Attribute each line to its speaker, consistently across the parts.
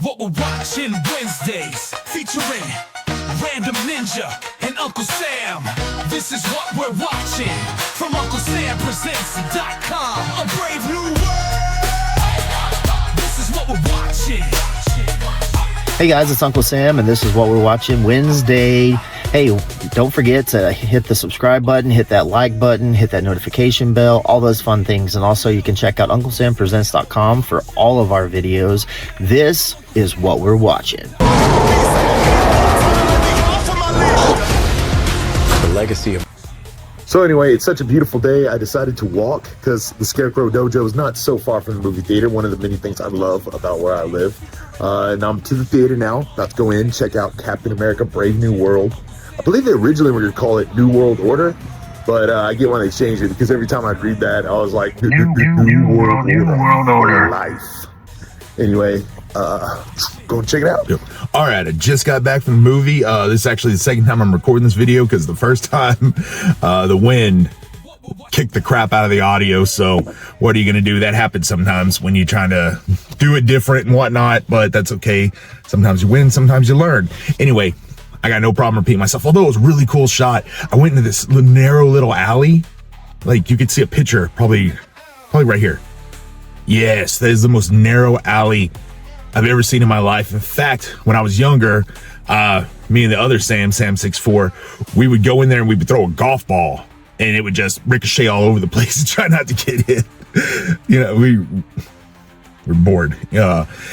Speaker 1: what we're watching Wednesdays, featuring Random Ninja and Uncle Sam. This is what we're watching from UncleSamPresents.com. A brave new world. This is what we're watching.
Speaker 2: Hey guys, it's Uncle Sam, and this is what we're watching Wednesday. Hey, don't forget to hit the subscribe button, hit that like button, hit that notification bell, all those fun things. And also you can check out UncleSamPresents.com for all of our videos. This is what we're watching.
Speaker 3: The legacy of...
Speaker 4: So anyway, it's such a beautiful day. I decided to walk because the Scarecrow Dojo is not so far from the movie theater. One of the many things I love about where I live. And I'm to the theater now. About to go in, check out Captain America: Brave New World. I believe they originally were going to call it New World Order, but I get why they changed it because every time I'd read that, I was like, New World Order. Life. Anyway, go check it out.
Speaker 5: Yep. All right, I just got back from the movie. This is actually the second time I'm recording this video because the first time the wind kicked the crap out of the audio. So what are you going to do? That happens sometimes when you're trying to do it different and whatnot, but that's okay. Sometimes you win, sometimes you learn. Anyway, I got no problem repeating myself. Although it was a really cool shot. I went into this narrow little alley. Like you could see a picture probably right here. Yes, that is the most narrow alley I've ever seen in my life. In fact, when I was younger, me and the other Sam 6'4", we would go in there and we would throw a golf ball and it would just ricochet all over the place and try not to get hit. You know, we're bored.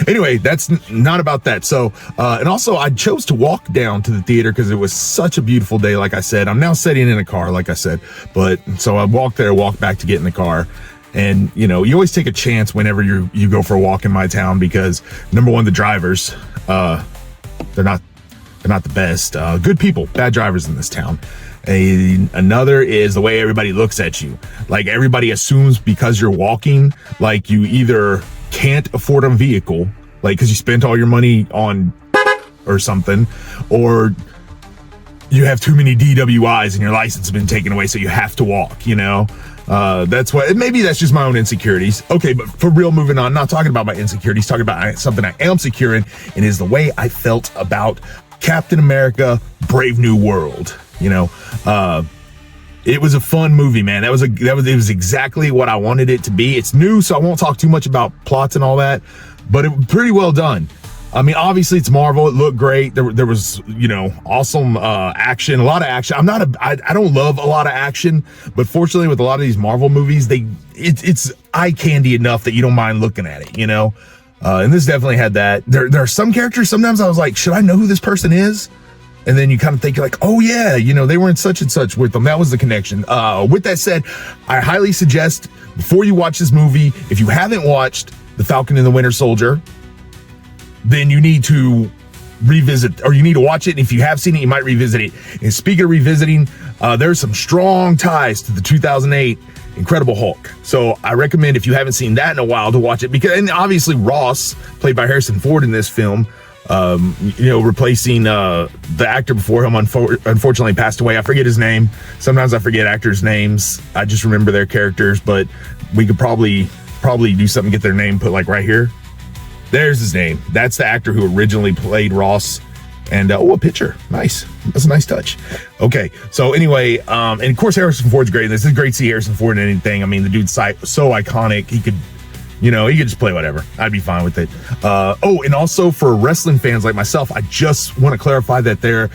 Speaker 5: Anyway, that's not about that. So, and also I chose to walk down to the theater because it was such a beautiful day. Like I said, I'm now sitting in a car, like I said, but so I walked back to get in the car. And, you know, you always take a chance whenever you go for a walk in my town because, number one, the drivers, they're not the best. Good people, bad drivers in this town. Another is the way everybody looks at you. Like everybody assumes because you're walking, like you either can't afford a vehicle, like because you spent all your money on or something, or you have too many DWIs and your license has been taken away, so you have to walk, you know? That's what, maybe that's just my own insecurities. Okay, but for real, moving on, not talking about my insecurities, talking about something I am secure in, and is the way I felt about Captain America: Brave New World. You know, it was a fun movie, man. It was exactly what I wanted it to be. It's new, so I won't talk too much about plots and all that, but it was pretty well done. I mean, obviously it's Marvel. It looked great. There was, you know, awesome action, a lot of action. I don't love a lot of action, but fortunately with a lot of these Marvel movies, it's eye candy enough that you don't mind looking at it, you know? And this definitely had that. There are some characters, sometimes I was like, should I know who this person is? And then you kind of think like, oh yeah, you know, they were in such and such with them. That was the connection. With that said, I highly suggest before you watch this movie, if you haven't watched The Falcon and the Winter Soldier, then you need to revisit, or you need to watch it. And if you have seen it, you might revisit it. And speaking of revisiting, there's some strong ties to the 2008 Incredible Hulk. So I recommend, if you haven't seen that in a while, to watch it, because, and obviously Ross, played by Harrison Ford in this film, you know, replacing the actor before him, unfortunately passed away. I forget his name. Sometimes I forget actors' names. I just remember their characters, but we could probably do something, get their name put like right here. There's his name. That's the actor who originally played Ross. And oh, a picture. Nice. That's a nice touch. Okay. So anyway, and of course Harrison Ford's great in this. It's great to see Harrison Ford in anything. I mean, the dude's so iconic. He could, you know, he could just play whatever. I'd be fine with it. Oh, and also for wrestling fans like myself, I just want to clarify that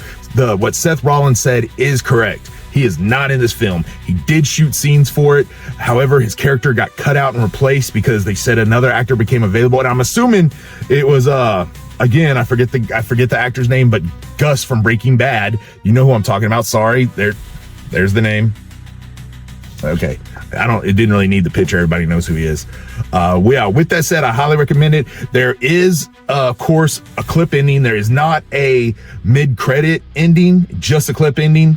Speaker 5: what Seth Rollins said is correct. He is not in this film. He did shoot scenes for it. However, his character got cut out and replaced because they said another actor became available. And I'm assuming it was, again, I forget the actor's name, but Gus from Breaking Bad. You know who I'm talking about. Sorry. There's the name. Okay. It didn't really need the picture. Everybody knows who he is. With that said, I highly recommend it. There is, of course, a clip ending. There is not a mid-credit ending, just a clip ending.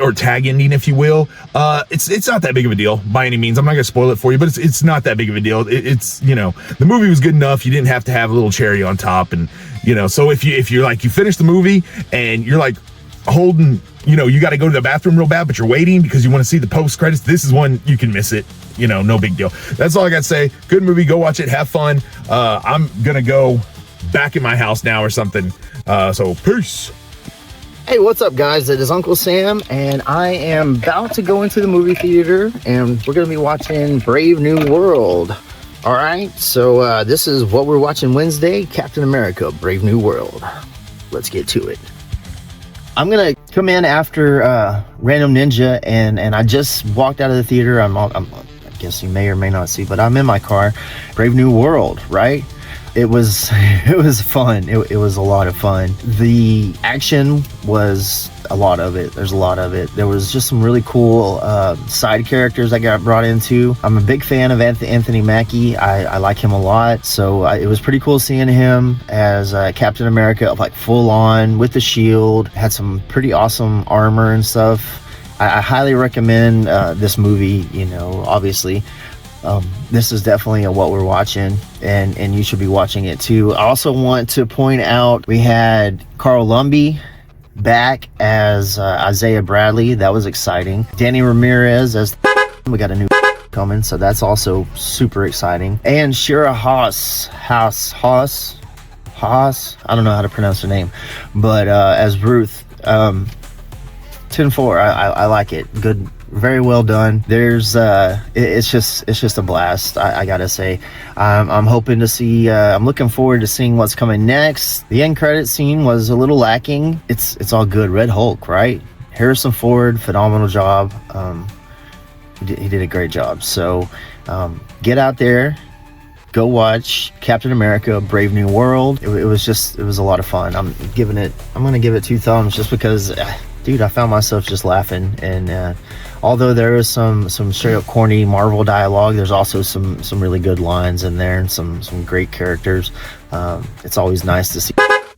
Speaker 5: Or tag ending, if you will. It's not that big of a deal by any means. I'm not gonna spoil it for you, but it's not that big of a deal. It's you know, the movie was good enough. You didn't have to have a little cherry on top, and you know, so if you're like, you finish the movie and you're like, holding, you got to go to the bathroom real bad, but you're waiting because you want to see the post credits, this is one you can miss it. No big deal. That's all I got to say. Good movie. Go watch it. Have fun. I'm going to go back in my house now or something. So peace.
Speaker 2: Hey, what's up, guys? It is Uncle Sam, and I am about to go into the movie theater, and we're going to be watching Brave New World. All right, so this is what we're watching Wednesday, Captain America, Brave New World. Let's get to it. I'm going to come in after Random Ninja, and I just walked out of the theater. I guess you may or may not see, but I'm in my car. Brave New World, right? It was fun. It was a lot of fun. The action was a lot of it. There's a lot of it. There was just some really cool side characters I got brought into. I'm a big fan of Anthony Mackie. I like him a lot. So it was pretty cool seeing him as Captain America, like full on with the shield. Had some pretty awesome armor and stuff. I highly recommend this movie, obviously. This is definitely what we're watching, and you should be watching it too. I also want to point out we had Carl Lumbly back as Isaiah Bradley. That was exciting. Danny Ramirez as we got a new coming, so that's also super exciting. And Shira Haas. I don't know how to pronounce her name, but as Ruth. 10-4. I like it. Good, very well done. There's it's just a blast. I gotta say, I'm hoping to see. I'm looking forward to seeing what's coming next. The end credit scene was a little lacking. It's all good. Red Hulk, right? Harrison Ford, phenomenal job. He did a great job. So get out there. Go watch Captain America, Brave New World. It was a lot of fun. I'm gonna give it 2 thumbs just because, dude, I found myself just laughing. And although there is some straight up corny Marvel dialogue, there's also some really good lines in there and some great characters. It's always nice to see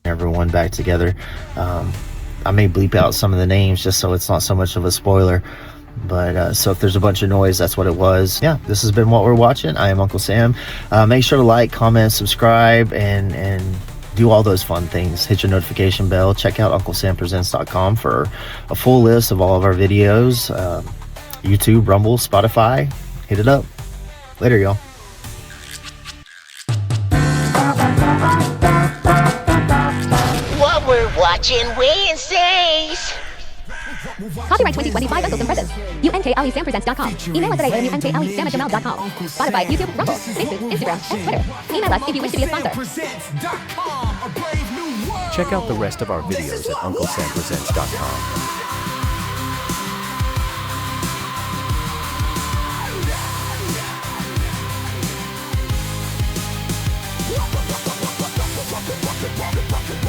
Speaker 2: everyone back together. I may bleep out some of the names just so it's not so much of a spoiler. But so if there's a bunch of noise, that's what it was. Yeah, this has been what we're watching. I am Uncle Sam. Make sure to like, comment, subscribe, and do all those fun things. Hit your notification bell. Check out UncleSamPresents.com for a full list of all of our videos. YouTube, Rumble, Spotify. Hit it up. Later, y'all.
Speaker 3: What we're watching Wednesdays.
Speaker 6: Copyright 2025 Uncles and Presents. UNKLESamPresents.com. Email us at UNKLESam@gmail.com. Spotify, YouTube, Rumble, Facebook, Instagram, and Twitter. Email us if you wish to be a sponsor.
Speaker 7: Check out the rest of our videos at UncleSamPresents.com.
Speaker 1: Rock it.